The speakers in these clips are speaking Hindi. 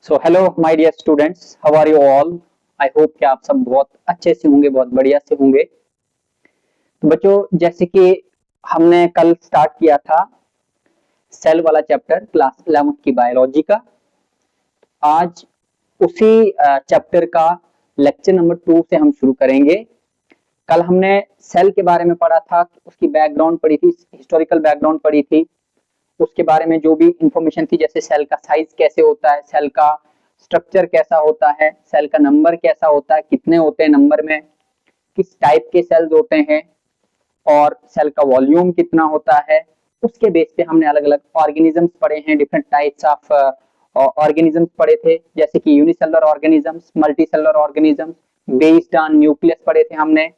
So hello my dear students, how are you all. I hope कि आप सब बहुत अच्छे से होंगे, बहुत बढ़िया से होंगे। तो बच्चों, जैसे कि हमने कल स्टार्ट किया था सेल वाला चैप्टर क्लास 11 की बायोलॉजी का, आज उसी चैप्टर का लेक्चर नंबर 2 से हम शुरू करेंगे। कल हमने सेल के बारे में पढ़ा था, उसकी बैकग्राउंड पढ़ी थी, हिस्टोरिकल बैकग्राउंड पढ़ी थी, उसके बारे में जो भी इंफॉर्मेशन थी, जैसे सेल का साइज कैसे होता है, सेल का स्ट्रक्चर कैसा होता है, सेल का नंबर कैसा होता है, कितने होते हैं नंबर में, किस टाइप के सेल्स होते हैं और सेल का वॉल्यूम कितना होता है। उसके बेस पे हमने अलग अलग ऑर्गेनिजम्स पढ़े हैं, डिफरेंट टाइप्स ऑफ ऑर्गेनिजम्स पढ़े थे, जैसे कि unicellular organisms, multicellular organisms, based on nucleus पढ़े थे हमने।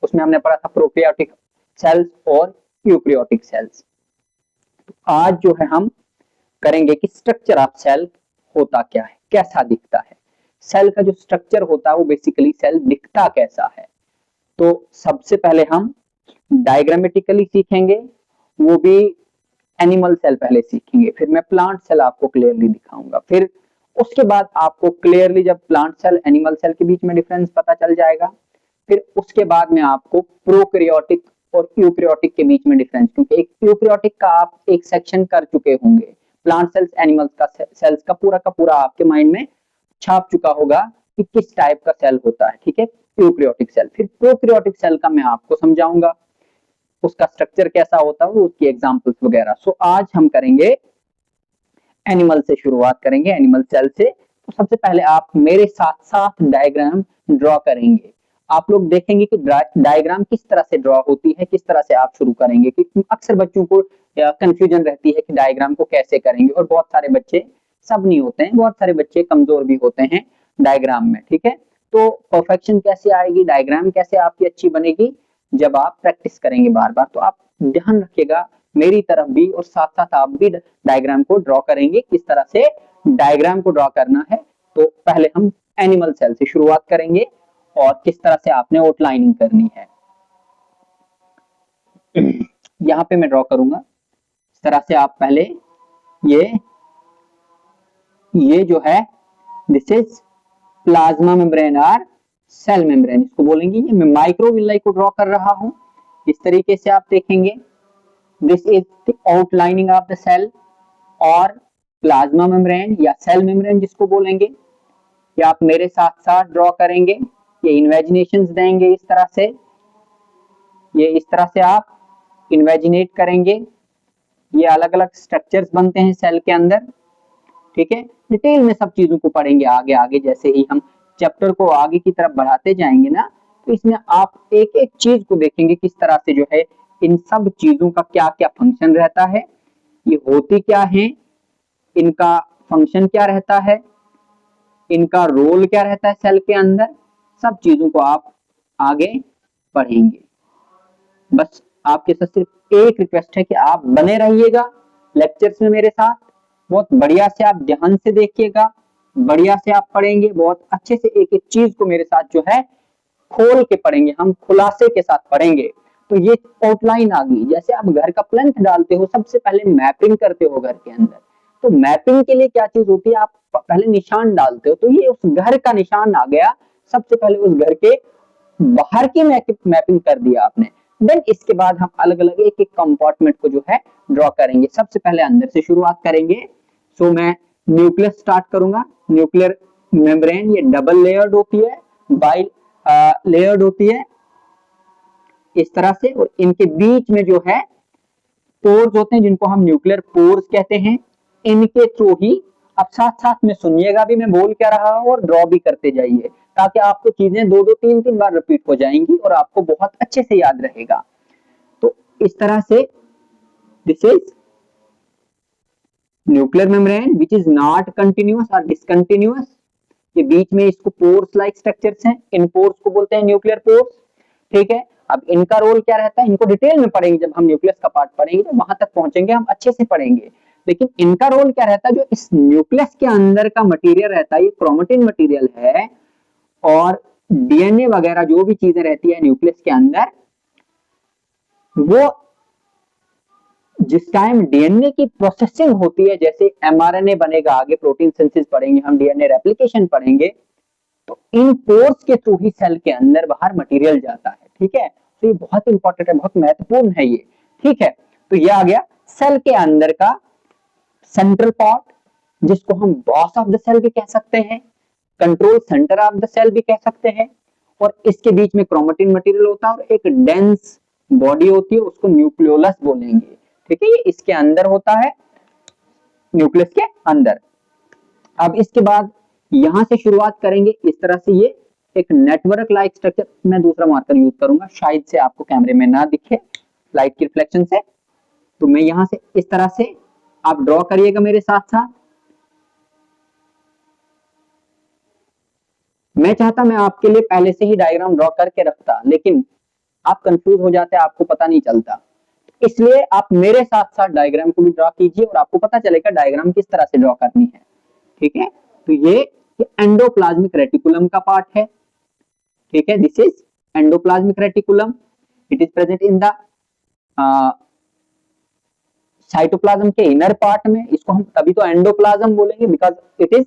उसमें हमने पढ़ा था प्रोकैरियोटिक सेल्स और यूकैरियोटिक सेल्स। आज जो है हम करेंगे कि स्ट्रक्चर ऑफ सेल होता क्या है, कैसा दिखता है, सेल का जो स्ट्रक्चर होता है वो बेसिकली सेल दिखता कैसा है। तो सबसे पहले हम डायग्रामेटिकली सीखेंगे, वो भी एनिमल सेल पहले सीखेंगे, फिर मैं प्लांट सेल आपको क्लियरली दिखाऊंगा, फिर उसके बाद आपको क्लियरली जब प्लांट सेल एनिमल सेल के बीच में डिफरेंस पता चल जाएगा, फिर उसके बाद में आपको प्रोकैरियोटिक और यूकैरियोटिक के बीच में डिफरेंस, क्योंकि एक यूकैरियोटिक का आप एक सेक्शन कर चुके होंगे, प्लांट सेल्स एनिमल्स का सेल्स का पूरा आपके माइंड में छाप चुका होगा कि किस टाइप का सेल होता है, ठीक है, यूकैरियोटिक सेल। फिर प्रोकैरियोटिक सेल का मैं आपको समझाऊंगा, उसका स्ट्रक्चर कैसा होता है, उसकी एग्जांपल्स वगैरह। सो आज हम करेंगे एनिमल से, शुरुआत करेंगे एनिमल सेल से। तो सबसे पहले आप मेरे साथ साथ डायग्राम ड्रॉ करेंगे। आप लोग देखेंगे कि डायग्राम किस तरह से ड्रॉ होती है, किस तरह से आप शुरू करेंगे, क्योंकि अक्सर बच्चों को कंफ्यूजन रहती है कि डायग्राम को कैसे करेंगे, और बहुत सारे बच्चे, सब नहीं होते हैं, बहुत सारे बच्चे कमजोर भी होते हैं डायग्राम में, ठीक है। तो परफेक्शन कैसे आएगी, डायग्राम कैसे आपकी अच्छी बनेगी, जब आप प्रैक्टिस करेंगे बार बार। तो आप ध्यान रखिएगा मेरी तरफ भी, और साथ साथ आप भी डायग्राम को ड्रॉ करेंगे। किस तरह से डायग्राम को ड्रॉ करना है, तो पहले हम एनिमल सेल से शुरुआत करेंगे और किस तरह से आपने आउटलाइनिंग करनी है। यहाँ पे मैं ड्रॉ करूंगा इस तरह से। आप पहले ये जो है, दिस इज प्लाज्मा मेम्ब्रेन और सेल मेम्ब्रेन, इसको बोलेंगे। ये मैं माइक्रोविलाई को ड्रॉ कर रहा हूं, इस तरीके से आप देखेंगे। This is the outlining of the cell और प्लाज्मा मेम्ब्रेन या सेल मेम्ब्रेन जिसको बोलेंगे। ये आप मेरे साथ साथ ड्रॉ करेंगे, ये इन्वेजिनेशंस देंगे इस तरह से, ये इस तरह से आप इन्वेजिनेट करेंगे। ये अलग अलग स्ट्रक्चर्स बनते हैं सेल के अंदर, ठीक है। डिटेल में सब चीजों को पढ़ेंगे आगे आगे, जैसे ही हम चैप्टर को आगे की तरफ बढ़ाते जाएंगे ना, तो इसमें आप एक एक चीज को देखेंगे किस तरह से जो है इन सब चीजों का क्या क्या फंक्शन रहता है, ये होती क्या है, इनका फंक्शन क्या रहता है, इनका रोल क्या रहता है सेल के अंदर, सब चीजों को आप आगे पढ़ेंगे। बस आपके साथ सिर्फ एक रिक्वेस्ट है कि आप बने रहिएगा लेक्चर्स में मेरे साथ, बहुत बढ़िया से आप ध्यान से देखिएगा, बढ़िया से आप पढ़ेंगे, बहुत अच्छे से एक एक चीज को मेरे साथ जो है खोल के पढ़ेंगे, हम खुलासे के साथ पढ़ेंगे। तो ये आउटलाइन आ गई, जैसे आप घर का प्लान डालते हो, सबसे पहले मैपिंग करते हो घर के अंदर। तो मैपिंग के लिए क्या चीज होती है, आप पहले निशान डालते हो, तो ये उस घर का निशान आ गया, सबसे पहले उस घर के बाहर की मैपिंग कर दिया आपने। देन इसके बाद हम अलग अलग एक एक कंपार्टमेंट को जो है ड्रॉ करेंगे। सबसे पहले अंदर से शुरुआत करेंगे। सो मैं न्यूक्लियस स्टार्ट करूंगा। न्यूक्लियर मेम्ब्रेन ये डबल लेयर्ड होती है, बाई लेयर्ड होती है इस तरह से, और इनके बीच में जो है पोर्स होते हैं जिनको हम न्यूक्लियर पोर्स कहते हैं। इनके थ्रू ही, अब साथ साथ में सुनिएगा भी मैं बोल क्या रहा हूं और ड्रॉ भी करते जाइए, ताकि आपको चीजें दो दो तीन तीन बार रिपीट हो जाएंगी और आपको बहुत अच्छे से याद रहेगा। तो इस तरह से this is nuclear membrane which is not continuous और डिसकंटिन्यूअस। ये बीच में इसको पोर्स लाइक स्ट्रक्चर्स हैं, इन पोर्स को बोलते हैं न्यूक्लियर पोर्स, ठीक है। अब इनका रोल क्या रहता है, इनको डिटेल में पढ़ेंगे, जब हम न्यूक्लियस का पार्ट पढ़ेंगे तो वहां तक पहुंचेंगे, हम अच्छे से पढ़ेंगे। लेकिन इनका रोल क्या रहता है, जो इस न्यूक्लियस के अंदर का मटेरियल रहता है, ये क्रोमेटिन मटेरियल है, और डीएनए वगैरह जो भी चीजें रहती है न्यूक्लियस के अंदर, वो जिस टाइम डीएनए की प्रोसेसिंग होती है, जैसे एमआरएनए बनेगा, आगे प्रोटीन सिंथेसिस पढ़ेंगे हम, डीएनए रेप्लिकेशन पढ़ेंगे, तो इन पोर्स के थ्रू ही सेल के अंदर बाहर मटेरियल जाता है। ठीक है, तो ये बहुत इंपॉर्टेंट है, बहुत महत्वपूर्ण है ये। ठीक है, तो ये आ गया सेल के अंदर का सेंट्रल पार्ट, जिसको हम बॉस ऑफ द सेल भी कह सकते हैं, control centre of the cell भी कह सकते हैं। और इसके बीच में क्रोमेटिन मटेरियल होता है और एक डेंस बॉडी होती है, उसको न्यूक्लियोलस बोलेंगे। ठीक है, ये इसके अंदर होता है, न्यूक्लियस के अंदर। अब इसके बाद यहां से शुरुआत करेंगे, इस तरह से ये एक नेटवर्क लाइक स्ट्रक्चर, मैं दूसरा मार्कर यूज करूंगा, शायद से आपको कैमरे में ना दिखे लाइट की रिफ्लेक्शन से, तो मैं यहां से इस तरह से, आप ड्रॉ करिएगा मेरे साथ साथ। मैं चाहता मैं आपके लिए पहले से ही डायग्राम ड्रॉ करके रखता, लेकिन आप कंफ्यूज हो जाते, आपको पता नहीं चलता, इसलिए आप मेरे साथ साथ डायग्राम को भी ड्रॉ कीजिए और आपको पता चलेगा डायग्राम किस तरह से ड्रॉ करनी है। ठीक है, तो ये एंडोप्लाज्मिक रेटिकुलम का पार्ट है। ठीक है, this is endoplasmic reticulum, it is present in the cytoplasm के इनर पार्ट में, इसको हम तभी तो एंडोप्लाज्म बोलेंगे because it is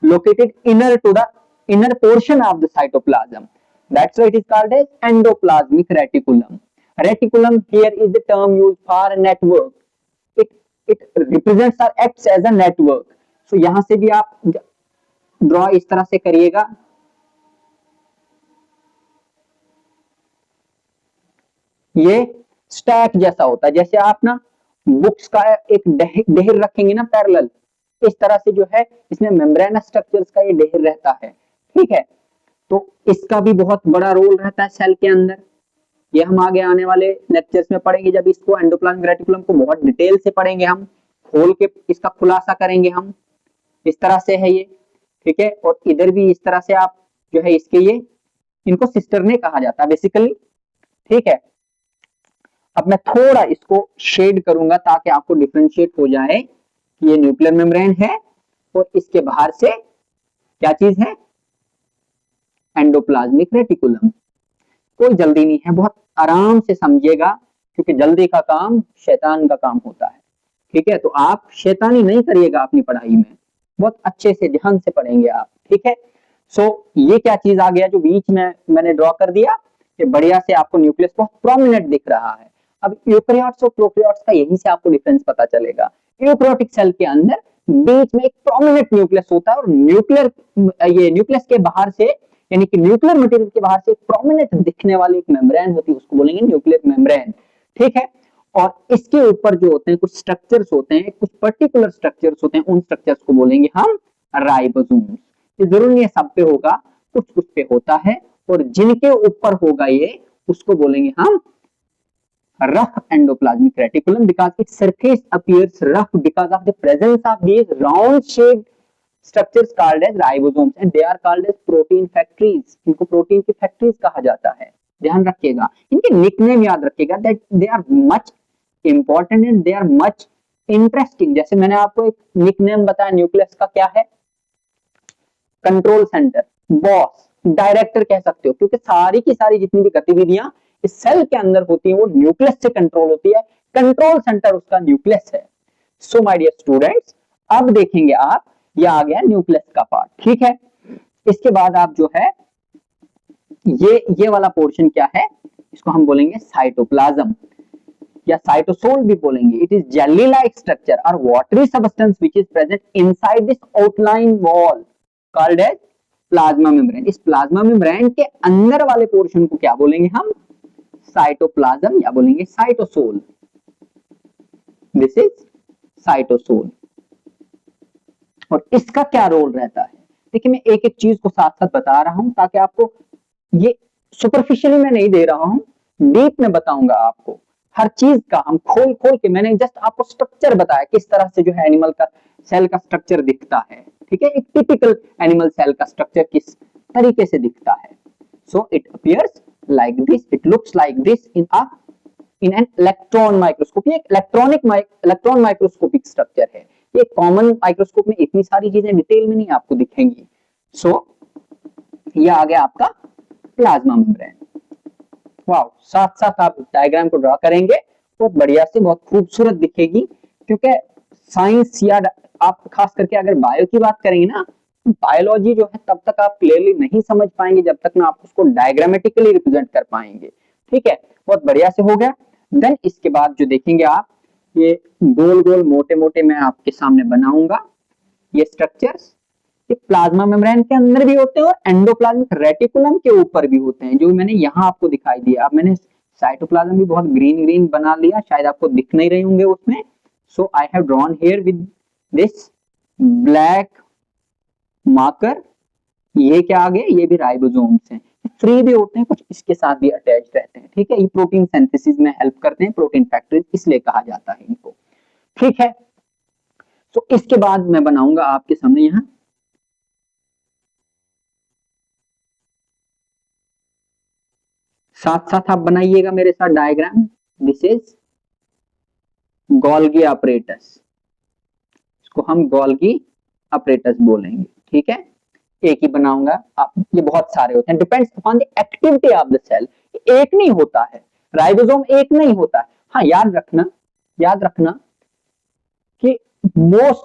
located inner to the inner portion of the cytoplasm, that's why it is called as endoplasmic reticulum. Reticulum here is the term used for network, it represents or acts as a network. So यहां से भी आप ड्रॉ इस तरह से करिएगा, ये स्टैक जैसा होता है, जैसे आप ना बुक्स का एक ढेर रखेंगे ना पैरेलल, इस तरह से जो है इसमें मेम्ब्रेनस स्ट्रक्चर्स का ये ढेर रहता है। ठीक है, तो इसका भी बहुत बड़ा रोल रहता है सेल के अंदर, ये हम आगे आने वाले लेक्चर्स में पढ़ेंगे, जब इसको एंडोप्लाज्मिक रेटिकुलम को बहुत डिटेल से पढ़ेंगे, हम खोल के इसका खुलासा करेंगे हम। इस तरह से है ये। ठीक है, और इधर भी इस तरह से आप जो है इसके ये, इनको सिस्टरने कहा जाता है बेसिकली। ठीक है, अब मैं थोड़ा इसको शेड करूंगा ताकि आपको डिफरेंशिएट हो जाए कि ये न्यूक्लियर मेम्ब्रेन है और इसके बाहर से क्या चीज है, एंडोप्लाज्मिक रेटिकुलम। कोई जल्दी नहीं है, बहुत आराम से समझिएगा, क्योंकि जल्दी का काम शैतान का काम होता है। ठीक है, तो आप शैतानी नहीं करिएगा अपनी पढ़ाई में, बहुत अच्छे से ध्यान से पढ़ेंगे आप। ठीक है, सो ये क्या चीज आ गया जो बीच में मैंने ड्रॉ कर दिया, ये बढ़िया से आपको न्यूक्लियस बहुत प्रोमिनेंट दिख रहा है। अब यूकैरियोट्स और प्रोकैरियोट्स का यहीं से आपको डिफरेंस पता चलेगा। यूकैरियोटिक सेल के अंदर बीच में एक प्रोमिनेंट न्यूक्लियस होता है, और न्यूक्लियर, ये न्यूक्लियस के बाहर से, यानी कि न्यूक्लियर मटेरियल के बाहर से एक प्रोमिनेंट दिखने वाली एक मेम्ब्रेन होती है, उसको बोलेंगे न्यूक्लियर मेम्ब्रेन। ठीक है, और इसके ऊपर जो होते हैं कुछ स्ट्रक्चर्स होते हैं, कुछ पर्टिकुलर स्ट्रक्चर्स होते हैं, उन स्ट्रक्चर्स को बोलेंगे हम राइबोसोम्स। ये जरूर नहीं सब पे होगा, कुछ कुछ पे होता है, और जिनके ऊपर होगा ये, उसको बोलेंगे हम rough endoplasmic reticulum, because its surface appears rough because of the presence of these round shaped structures called as ribosomes, and they are called as protein factories. इनको प्रोटीन की फैक्ट्रीज कहा जाता है, ध्यान रखिएगा, इनके निकनेम याद रखिएगा, that they are much important and they are much interesting। जैसे मैंने आपको एक निकनेम बताया न्यूक्लियस का, क्या है, कंट्रोल सेंटर, बॉस, डायरेक्टर कह सकते हो, क्योंकि सारी की सारी जितनी भी गतिविधियां इस सेल के अंदर होती है वो न्यूक्लियस से कंट्रोल होती है, कंट्रोल सेंटर उसका न्यूक्लियस है। सो माय डियर स्टूडेंट्स, अब देखेंगे आप, ये आ गया न्यूक्लियस का पार्ट। ठीक है, इसके बाद आप जो है ये वाला पोर्शन क्या है, इसको हम बोलेंगे साइटोप्लाज्म या साइटोसोल भी बोलेंगे। It is jelly like structure और watery substance which is present inside this outline wall called as plasma membrane. इस प्लाज्मा मेम्ब्रेन के अंदर वाले पोर्शन को क्या बोलेंगे हम, साइटोप्लाज्म या बोलेंगे साइटोसोल। This is cytosol. और इसका क्या रोल रहता है, देखिए मैं एक एक चीज को साथ साथ बता रहा हूं ताकि आपको, ये सुपरफिशियली मैं नहीं दे रहा हूं, डीप में बताऊंगा आपको हर चीज का, हम खोल खोल के, मैंने जस्ट आपको स्ट्रक्चर बताया किस तरह से जो है एनिमल का सेल का स्ट्रक्चर दिखता है। ठीक है, एक टिपिकल एनिमल सेल का स्ट्रक्चर किस तरीके से दिखता है। So it appears like this, it looks like this in an electron microscope। ये इलेक्ट्रॉन माइक्रोस्कोपिक स्ट्रक्चर है, ये कॉमन माइक्रोस्कोप में इतनी सारी चीजें डिटेल में नहीं आपको दिखेंगी। सो ये आ गया आपका प्लाज्मा मेम्ब्रेन। वाओ, साथ साथ आप डायग्राम को ड्रॉ करेंगे बहुत बढ़िया से, बहुत खूबसूरत दिखेगी। क्योंकि साइंस या आप खास करके अगर बायो की बात करेंगे ना, बायोलॉजी जो है तब तक आप क्लियरली नहीं समझ पाएंगे जब तक ना आप उसको डायग्रामेटिकली रिप्रेजेंट कर पाएंगे। ठीक है, बहुत बढ़िया से हो गया। देन इसके बाद जो देखेंगे आप, ये गोल गोल मोटे मोटे मैं आपके सामने बनाऊंगा ये स्ट्रक्चर्स। ये प्लाज्मा मेम्ब्रेन के अंदर भी होते हैं और एंडोप्लाज्मिक रेटिकुलम के ऊपर भी होते हैं, जो मैंने यहाँ आपको दिखाई दिया। अब मैंने साइटोप्लाज्म भी बहुत ग्रीन ग्रीन बना लिया, शायद आपको दिख नहीं रहे होंगे उसमें। So I have drawn here with this black marker. ये क्या आ गए, ये भी राइबोसोम्स हैं, फ्री भी होते हैं, कुछ इसके साथ भी अटैच रहते हैं। ठीक है, ये प्रोटीन सिंथेसिस में हेल्प करते हैं, प्रोटीन फैक्टरीज इसलिए कहा जाता है इनको। ठीक है, तो इसके बाद मैं बनाऊंगा आपके सामने यहाँ साथ साथ आप बनाइएगा मेरे साथ diagram. This is Golgi apparatus, इसको हम गोल्गी अपरेटस बोलेंगे। ठीक है, एक ही बनाऊंगा आप, ये बहुत सारे होते हैं, depends upon the activity of the cell. एक नहीं होता है, राइबोसोम एक नहीं होता है। हाँ, याद रखना कि मोस्ट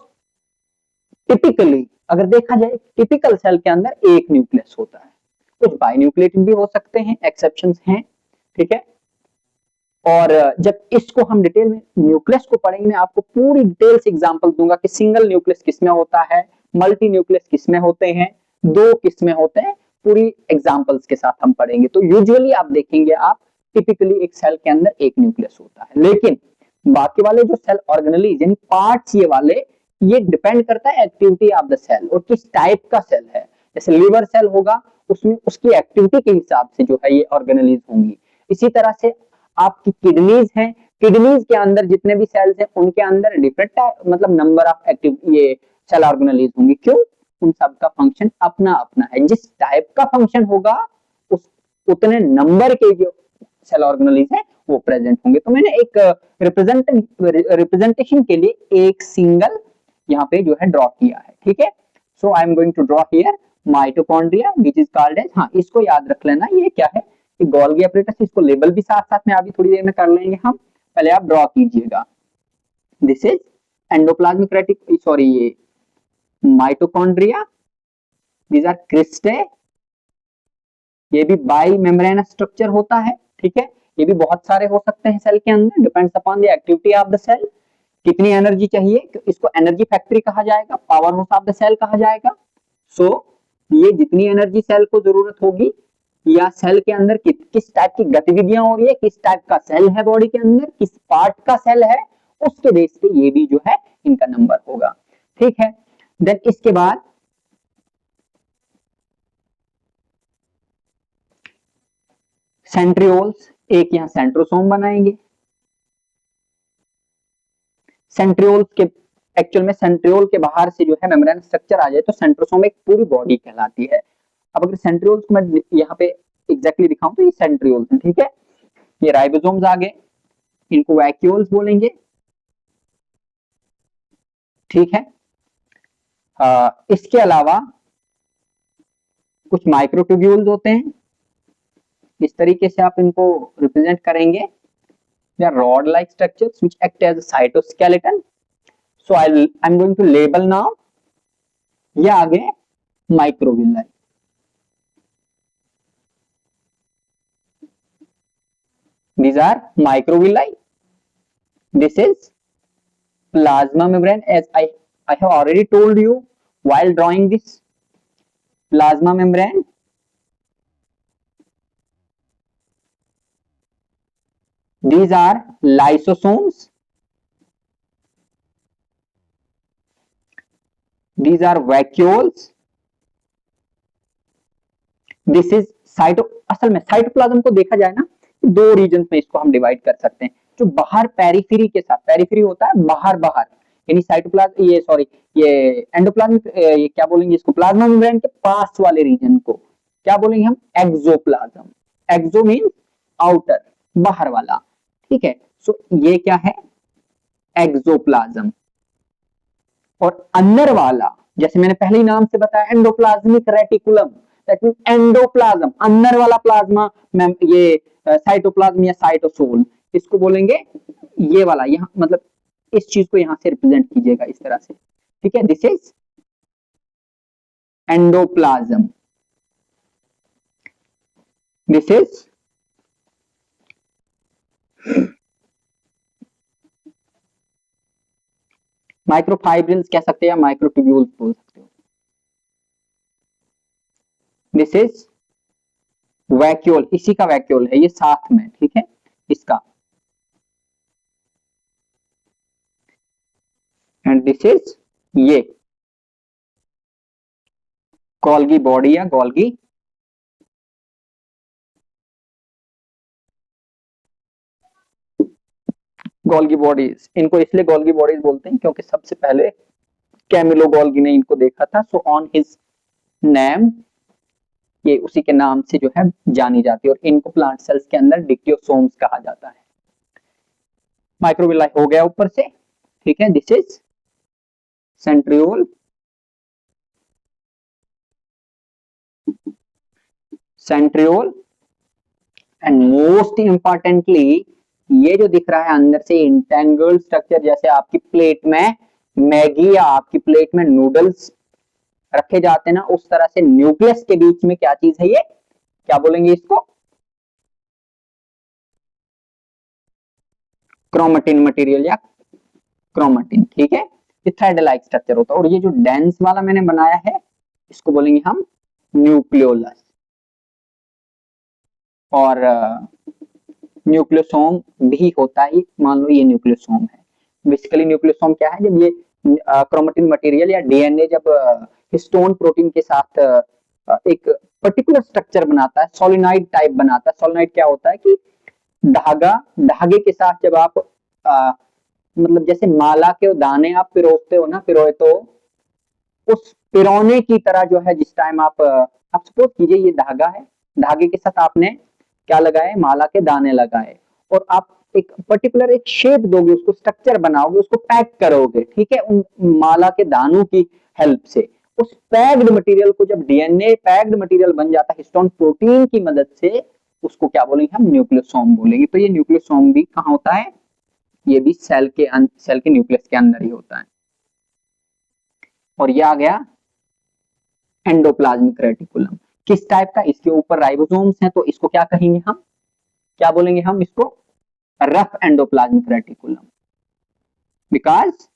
टिपिकली अगर देखा जाए, टिपिकल सेल के अंदर एक न्यूक्लियस होता है, कुछ बाइन्यूक्लिएटेड भी हो सकते हैं, एक्सेप्शंस हैं। ठीक है, और जब इसको हम डिटेल में न्यूक्लियस को पढ़ेंगे, मैं आपको पूरी डिटेल से एग्जांपल दूंगा कि सिंगल न्यूक्लियस किसमें होता है, मल्टी न्यूक्लियस किसमें होते हैं, दो किसमें होते हैं, पूरी एग्जांपल्स के साथ हम पढ़ेंगे। तो यूजुअली आप देखेंगे, आप टिपिकली एक सेल के अंदर एक न्यूक्लियस होता है, लेकिन बाकी वाले जो सेल ऑर्गेनेलीज यानी पार्ट्स ये वाले, ये डिपेंड करता है एक्टिविटी ऑफ द सेल और किस टाइप का सेल है। जैसे लिवर सेल होगा, उसमें उसकी एक्टिविटी के हिसाब से जो है ये ऑर्गेनेलीज होंगी। इसी तरह से आपकी किडनीज हैं, किडनीज के अंदर जितने भी सेल्स हैं उनके अंदर डिफरेंट मतलब नंबर ऑफ एक्टिव ये सेल ऑर्गेनेलीज होंगी। क्यों? उन सबका फंक्शन अपना अपना है, जिस टाइप का फंक्शन होगा उस उतने नंबर के जो सेल ऑर्गेनेलीज है वो प्रेजेंट होंगे। तो मैंने एक रिप्रेजेंटेशन के लिए एक सिंगल यहाँ पे जो है ड्रॉ किया है। ठीक है, so I am going to draw here mitochondria which is called as, हाँ इसको याद रख लेना, ये क्या है, गोल्गी अपरेटस। इसको लेबल भी साथ साथ में अभी थोड़ी देर में कर लेंगे हम, पहले आप ड्रॉ कीजिएगा। This is endoplasmic reticulum, sorry ये माइटोकॉन्ड्रिया, दीज आर क्रिस्टे, ये भी बाई मेम्ब्रेनस स्ट्रक्चर होता है। ठीक है, ये भी बहुत सारे हो सकते हैं सेल के अंदर, depends upon the activity of the cell. कितनी एनर्जी चाहिए, इसको एनर्जी फैक्ट्री कहा जाएगा, power house of the cell कहा जाएगा। सो ये जितनी एनर्जी सेल को जरूरत होगी या सेल के अंदर किस टाइप की गतिविधियां हो रही है, किस टाइप का सेल है बॉडी के अंदर, किस पार्ट का सेल है, उसके बेस पे ये भी जो है इनका नंबर होगा। ठीक है, देन इसके बाद सेंट्रियोल्स, एक यहां सेंट्रोसोम बनाएंगे। सेंट्रियोल्स के एक्चुअल में सेंट्रियोल के बाहर से जो है मेम्ब्रेन स्ट्रक्चर आ जाए तो सेंट्रोसोम एक पूरी बॉडी कहलाती है। अब अगर सेंट्रियोल्स को मैं यहाँ पे एग्जैक्टली दिखाऊं तो ये सेंट्रियोल्स हैं। ठीक है, ये राइबोसोम्स आ गए, इनको वैक्यूल्स बोलेंगे। ठीक है, इसके अलावा कुछ माइक्रोट्यूब्यूल्स होते हैं, इस तरीके से आप इनको रिप्रेजेंट करेंगे। They are rod-like structures which act as a cytoskeleton. So I'm going to label now. ये आगे microvilli. These are microvilli. This is plasma membrane, as I have already told you while drawing this plasma membrane. These are lysosomes. These are vacuoles. This is असल में साइटोप्लाज्म को देखा जाए ना, दो रीजन में इसको हम डिवाइड कर सकते हैं। जो बाहर पेरिफेरी के साथ, पेरिफेरी होता है बाहर बाहर, यानी साइटोप्लाज्म ये सॉरी ये एंडोप्लाज्मिक ये क्या बोलेंगे इसको, प्लाज्मा मेम्ब्रेन के पास वाले रीजन को क्या बोलेंगे हम, एक्सोप्लाज्म। एक्सो मींस आउटर, बाहर वाला। ठीक है, सो ये क्या है, एक्सोप्लाज्म। और अंदर वाला, जैसे मैंने पहले ही नाम से बताया, endoplasmic reticulum, that means endoplasm, अंदर वाला प्लाज्मा, ये साइटोप्लाज्म या साइटोसोल, इसको बोलेंगे ये वाला यहाँ मतलब इस चीज को यहां से रिप्रेजेंट कीजिएगा इस तरह से, ठीक है। This is endoplasm, this is microfibrils कह सकते हैं या माइक्रोट्यूब्यूल्स बोल सकते हो। दिस इज वैक्यूल, इसी का वैक्यूल है ये साथ में, ठीक है इसका। एंड दिस इज ये गोल्गी बॉडी या गोल्गी गोल्गी बॉडीज, इनको इसलिए गोल्गी बॉडीज बोलते हैं क्योंकि सबसे पहले कैमिलो गोल्गी ने इनको देखा था, सो ऑन हिज नेम ये उसी के नाम से जो है जानी जाती है, और इनको प्लांट सेल्स के अंदर डिक्टियोसोम्स कहा जाता है। माइक्रोविलाई हो गया ऊपर से, ठीक है। This is centriole, centriole and most importantly ये जो दिख रहा है अंदर से इंटेंगल्ड स्ट्रक्चर, जैसे आपकी प्लेट में मैगी या आपकी प्लेट में नूडल्स रखे जाते हैं ना, उस तरह से न्यूक्लियस के बीच में क्या चीज है ये, क्या बोलेंगे इसको, क्रोमेटिन मटेरियल या क्रोमेटिन, ठीक है। ये थ्रेड लाइक स्ट्रक्चर होता है, और ये जो डेंस वाला मैंने बनाया है इसको बोलेंगे हम न्यूक्लियोलस। और न्यूक्लियोसोम भी होता है, मान लो ये न्यूक्लियोसोम है। बेसिकली न्यूक्लियोसोम क्या है, जब ये क्रोमेटिन मटेरियल या डीएनए जब हिस्टोन प्रोटीन के साथ एक पर्टिकुलर स्ट्रक्चर बनाता है, सोलिनॉइड टाइप बनाता है। सोलिनॉइड क्या होता है कि धागा, धागे के साथ जब आप मतलब जैसे माला के दाने आप पिरोते हो ना, पिरोए तो उस पिरोने की तरह जो है, जिस टाइम आप सपोज कीजिए ये धागा है, धागे के साथ आपने क्या लगाए, माला के दाने लगाए, और आप एक पर्टिकुलर एक शेप दोगे उसको, स्ट्रक्चर बनाओगे, उसको पैक करोगे, ठीक है, उन माला के दानों की हेल्प से। उस पैक्ड मटेरियल को जब डीएनए पैक्ड मटेरियल बन जाता है हिस्टोन प्रोटीन की मदद से, उसको क्या बोलेंगे हम, न्यूक्लियोसोम बोलेंगे। तो ये न्यूक्लियोसोम भी कहाँ होता है, ये भी सेल के न्यूक्लियस के अंदर ही होता है। और ये आ गया एंडोप्लाज्मिक रेटिकुलम, किस टाइप का, इसके ऊपर राइबोसोम्स हैं, तो इसको क्या कहेंगे हम, क्या बोलेंगे हम इसको, rough endoplasmic reticulum, because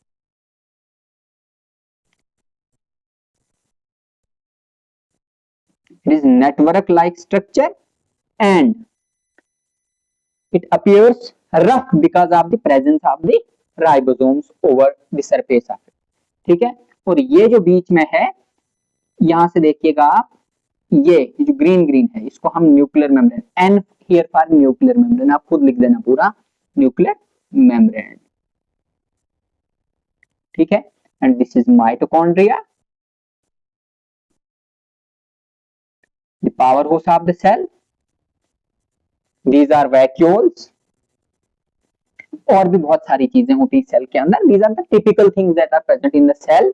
it is network like structure and it appears rough because of the presence of the ribosomes over the surface of it, ठीक है। और ये जो बीच में है, यहां से देखिएगा आप, ये जो ग्रीन ग्रीन है इसको हम nuclear membrane, N here for nuclear membrane, आप खुद लिख देना पूरा न्यूक्लियर मेम्ब्रेन, ठीक है। And this is mitochondria, the powerhouse of the cell, these are vacuoles, और भी बहुत सारी चीजें होती है सेल के अंदर। these are the typical things that are present in the cell,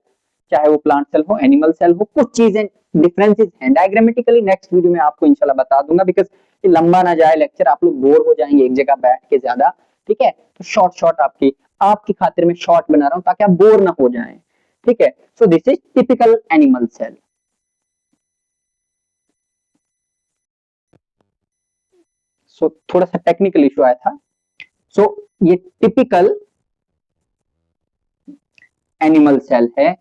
चाहे वो प्लांट सेल हो, एनिमल सेल हो। कुछ चीजें डिफरेंसेस हैं डायग्रामेटिकली, नेक्स्ट वीडियो में आपको इंशाल्लाह बता दूंगा, बिकॉज ये लंबा ना जाए लेक्चर, आप लोग बोर हो जाएंगे एक जगह बैठ के ज्यादा, ठीक है। तो शॉर्ट शॉर्ट आपकी खातिर में शॉर्ट बना रहा हूं ताकि आप बोर ना हो जाएं, ठीक है। So this is typical animal cell. So थोड़ा सा टेक्निकल इशू आया था। सो ये टिपिकल एनिमल सेल है,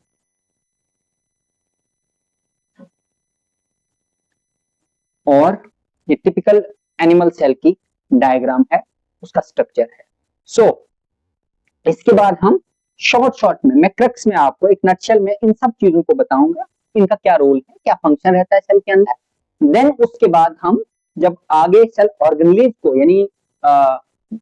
और ये टिपिकल एनिमल सेल की डायग्राम है, उसका स्ट्रक्चर है। सो इसके बाद हम शॉर्ट में, मैं क्रक्स में आपको एक नटशेल में इन सब चीजों को बताऊंगा, इनका क्या रोल है, क्या फंक्शन रहता है सेल के अंदर। देन उसके बाद हम जब आगे सेल ऑर्गेनेलिज को, यानी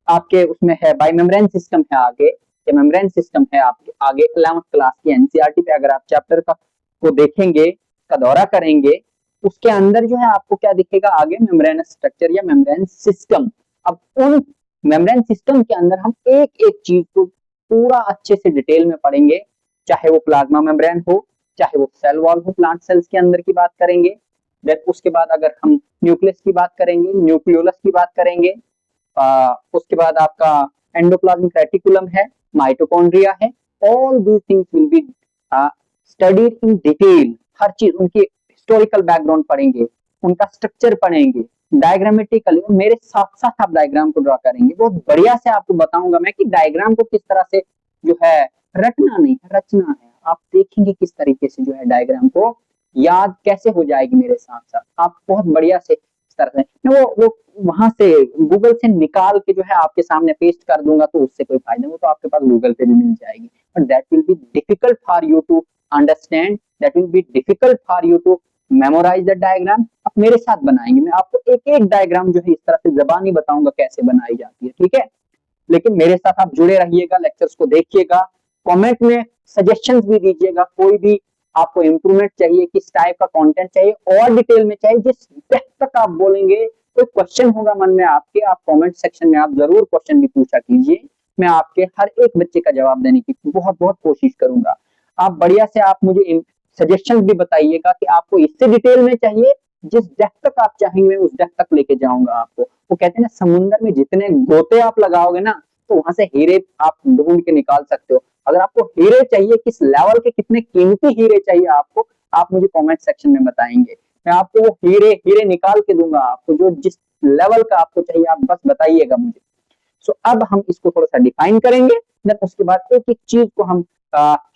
आपके उसमें है बाई मेम्ब्रेन सिस्टम है आगे, या मेम्ब्रेन सिस्टम है आपके आगे 11th क्लास की एनसीईआरटी पे अगर आप चैप्टर को देखेंगे, का दौरा करेंगे, उसके अंदर जो है आपको क्या दिखेगा आगे, मेम्ब्रेनस स्ट्रक्चर या मेम्ब्रेन सिस्टम। अब उन मेम्ब्रेन सिस्टम के अंदर हम एक एक चीज को पूरा अच्छे से डिटेल में पढ़ेंगे, चाहे वो प्लाज्मा मेम्ब्रेन हो, चाहे वो सेल वॉल हो, प्लांट सेल्स के अंदर की बात करेंगे। देन उसके बाद अगर हम न्यूक्लियस की बात करेंगे, न्यूक्लियोलस की बात करेंगे, उसके बाद आपका एंडोप्लाज्मिक रेटिकुलम है, माइटोकॉन्ड्रिया है। All these things will be studied in detail. हर चीज उनकी हिस्टोरिकल बैकग्राउंड पढ़ेंगे, उनका स्ट्रक्चर पढ़ेंगे, डायग्रामेटिकली मेरे साथ साथ आप डायग्राम को ड्रॉ करेंगे। बहुत बढ़िया से आपको बताऊंगा मैं कि डायग्राम को किस तरह से जो है रटना नहीं है, रचना है। आप देखेंगे किस तरीके से जो है डायग्राम को याद कैसे हो जाएगी मेरे साथ साथ। आप बहुत बढ़िया से इस तरह से वो वहां से गूगल से निकाल के जो है आपके सामने पेस्ट कर दूंगा, तो उससे कोई फायदा नहीं। वो तो आपके पास गूगल पे भी मिल जाएगी, but that will be difficult for you to understand, that will be difficult for you to memorise the diagram. आप मेरे साथ बनाएंगे, मैं आपको एक एक डायग्राम जो है इस तरह से जबानी बताऊंगा कैसे बनाई जाती है, ठीक है। लेकिन मेरे साथ आप जुड़े रहिएगा, लेक्चर्स को देखिएगा, कमेंट में सजेशंस भी दीजिएगा। कोई भी आपको इंप्रूवमेंट चाहिए, किस टाइप का कंटेंट चाहिए, और डिटेल में चाहिए, जिस डेप्थ तक आप बोलेंगे। कोई क्वेश्चन होगा मन में आपके, आप कमेंट सेक्शन में आप जरूर क्वेश्चन भी पूछा कीजिए। मैं आपके हर एक बच्चे का जवाब देने की बहुत बहुत कोशिश करूंगा। आप बढ़िया से आप मुझे सजेशन भी बताइएगा कि आपको इससे डिटेल में चाहिए। जिस डेप्थ तक आप चाहेंगे उस डेप्थ तक लेके जाऊंगा आपको। वो कहते हैं ना, समुद्र में जितने गोते आप लगाओगे ना, तो वहां से हीरे आप ढूंढ के निकाल सकते हो। अगर आपको हीरे चाहिए, किस लेवल के कितने कीमती हीरे चाहिए आपको, आप मुझे कमेंट सेक्शन में बताएंगे। मैं आपको वो हीरे हीरे निकाल के दूंगा आपको, जो जिस लेवल का आपको चाहिए आप बस बताइएगा मुझे। सो अब हम इसको थोड़ा सा डिफाइन करेंगे, देन उसके बाद एक एक चीज को हम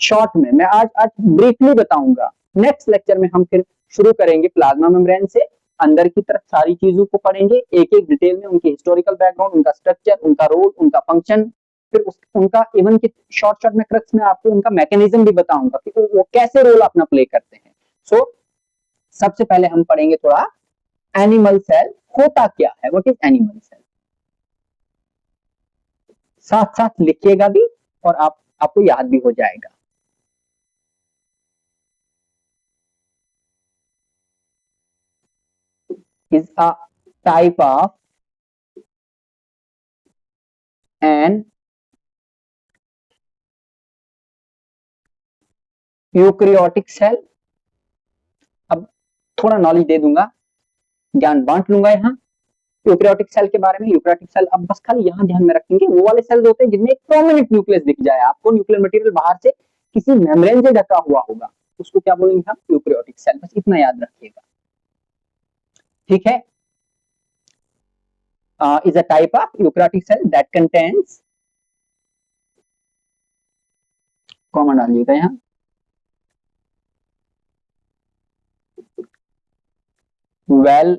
शॉर्ट में मैं आज आज ब्रीफली बताऊंगा। नेक्स्ट लेक्चर में हम फिर शुरू करेंगे प्लाज्मा मेम्ब्रेन से, अंदर की तरफ सारी चीजों को पढ़ेंगे एक एक डिटेल में, उनकी हिस्टोरिकल बैकग्राउंड, उनका स्ट्रक्चर, उनका रोल, उनका फंक्शन, फिर उनका इवन की शॉर्ट शॉर्ट में क्रक्स में आपको उनका मैकेनिज्म भी बताऊंगा कि वो कैसे रोल अपना प्ले करते हैं। सो सबसे पहले हम पढ़ेंगे थोड़ा एनिमल सेल होता क्या है, व्हाट इज एनिमल सेल। साथ साथ लिखिएगा भी और आपको याद भी हो जाएगा। is a type of an eukaryotic cell. अब थोड़ा नॉलेज दे दूंगा, ज्ञान बांट लूंगा यहाँ यूकैरियोटिक सेल के बारे में। यूकैरियोटिक सेल अब बस खाली यहाँ ध्यान में रखेंगे, वो वाले सेल्स होते हैं जिनमें एक प्रोमिनेंट न्यूक्लियस दिख जाए आपको, न्यूक्लियर मटेरियल बाहर से किसी मेम्ब्रेन से ढका हुआ होगा, उसको क्या बोलेंगे हम, यूकैरियोटिक सेल। बस इतना याद रखिएगा, ठीक है। Is a type of eukaryotic cell that contains, comma डालिएगा यहाँ, well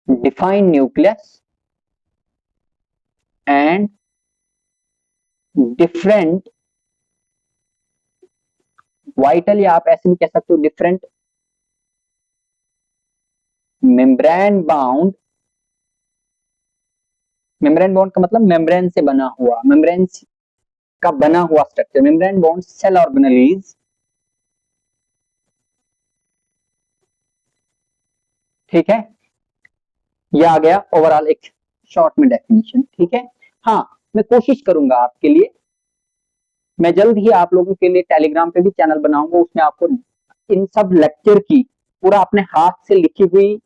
defined nucleus and different vital, या आप ऐसे भी कह सकते हो different membrane bound. Membrane bound का मतलब मेम्ब्रेन से बना हुआ, मेम्ब्रेन का बना हुआ structure, membrane bound cell organelles, ठीक है। यह आ गया ओवरऑल एक शॉर्ट में डेफिनेशन, ठीक है। हाँ, मैं कोशिश करूंगा आपके लिए, मैं जल्द ही आप लोगों के लिए टेलीग्राम पे भी चैनल बनाऊंगा, उसमें आपको इन सब लेक्चर की पूरा अपने हाथ से लिखी हुई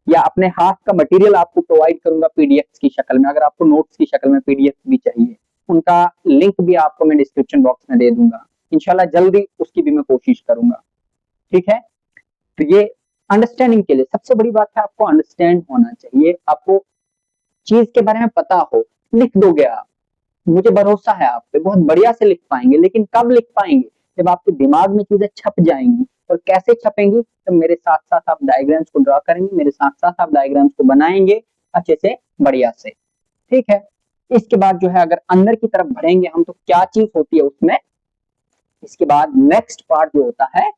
या अपने हाथ का मटेरियल आपको प्रोवाइड करूंगा पीडीएफ की शक्ल में। अगर आपको नोट्स की शक्ल में पीडीएफ भी चाहिए, उनका लिंक भी आपको मैं डिस्क्रिप्शन बॉक्स में दे दूंगा। इंशाल्लाह जल्दी उसकी भी मैं कोशिश करूंगा, ठीक है। तो ये अंडरस्टैंडिंग के लिए सबसे बड़ी बात है, आपको अंडरस्टैंड होना चाहिए, आपको चीज के बारे में पता हो। लिख दोगे आप, मुझे भरोसा है आप पे, बहुत बढ़िया से लिख पाएंगे। लेकिन कब लिख पाएंगे, जब आपके दिमाग में चीजें छप जाएंगी। और कैसे छपेंगी, तो मेरे साथ साथ आप डायग्राम्स को ड्रॉ करेंगे, मेरे साथ साथ आप डायग्राम्स को बनाएंगे अच्छे से, बढ़िया से, ठीक है। इसके बाद जो है अगर अंदर की तरफ बढ़ेंगे हम, तो क्या चीज होती है उसमें। इसके बाद नेक्स्ट पार्ट जो होता है,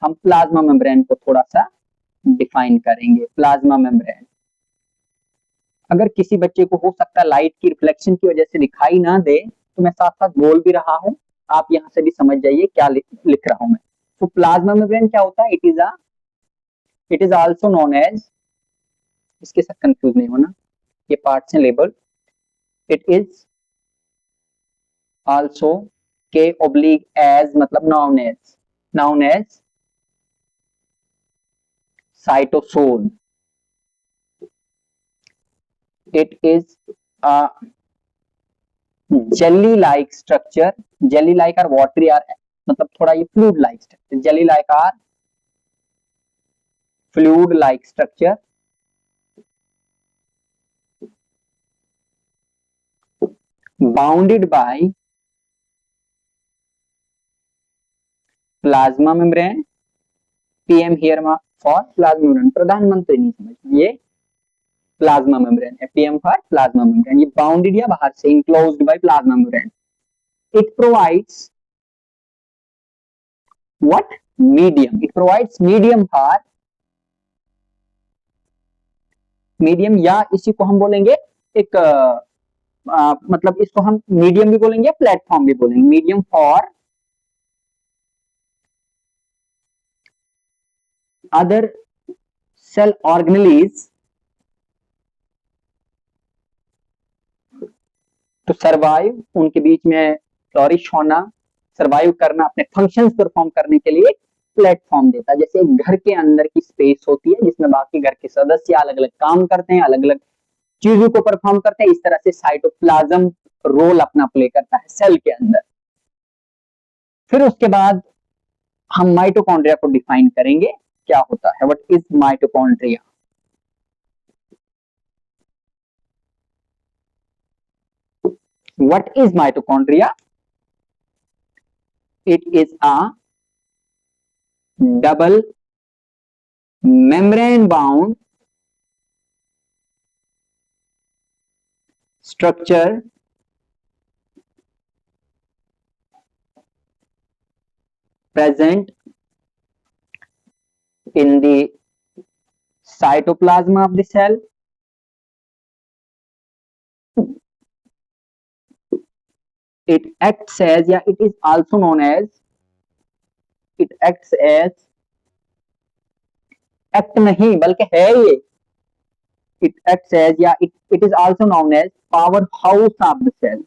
हम प्लाज्मा मेम्ब्रेन को थोड़ा सा डिफाइन करेंगे। प्लाज्मा मेम्ब्रेन अगर किसी बच्चे को हो सकता है लाइट की रिफ्लेक्शन की वजह से दिखाई ना दे, तो मैं साथ साथ बोल भी रहा हूं, आप यहां से भी समझ जाइए क्या लिख रहा हूं मैं। तो प्लाज्मा मेम्ब्रेन क्या होता है, it is also known as, इसके साथ कंफ्यूज नहीं होना, ये पार्ट्स हैं लेबल। इट इज आल्सो के ऑब्लिक एज मतलब known as cytosol, It is a jelly like structure. Jelly like or watery or मतलब थोड़ा ये fluid like structure. Jelly like or fluid like structure bounded by plasma membrane. PM here for plasma membrane. प्रधानमंत्री नहीं समझना, ये प्लाज्मा मेम्ब्रेन है. PM for plasma membrane. ये बाउंडेड या बाहर से enclosed by plasma membrane. It provides what? Medium. It provides medium for medium, या इसी को हम बोलेंगे एक मतलब इसको हम मीडियम भी बोलेंगे, प्लेटफॉर्म भी बोलेंगे. Medium for other cell organelles to survive. उनके बीच में फ्लोरिश होना, सर्वाइव करना, अपने फंक्शंस परफॉर्म करने के लिए प्लेटफॉर्म देता है. जैसे एक घर के अंदर की स्पेस होती है जिसमें बाकी घर के सदस्य अलग अलग काम करते हैं, अलग अलग चीजों को परफॉर्म करते हैं, इस तरह से साइटोप्लाज्म रोल अपना प्ले करता है सेल के अंदर. फिर उसके बाद हम माइटोकॉन्ड्रिया को डिफाइन करेंगे. क्या होता है? What is mitochondria? What is mitochondria? It is a double membrane bound structure present in the cytoplasm of the cell. It acts as, या it is also known as, it acts as, act नहीं बल्कि है ये, it acts as, या it is also known as powerhouse of the cell.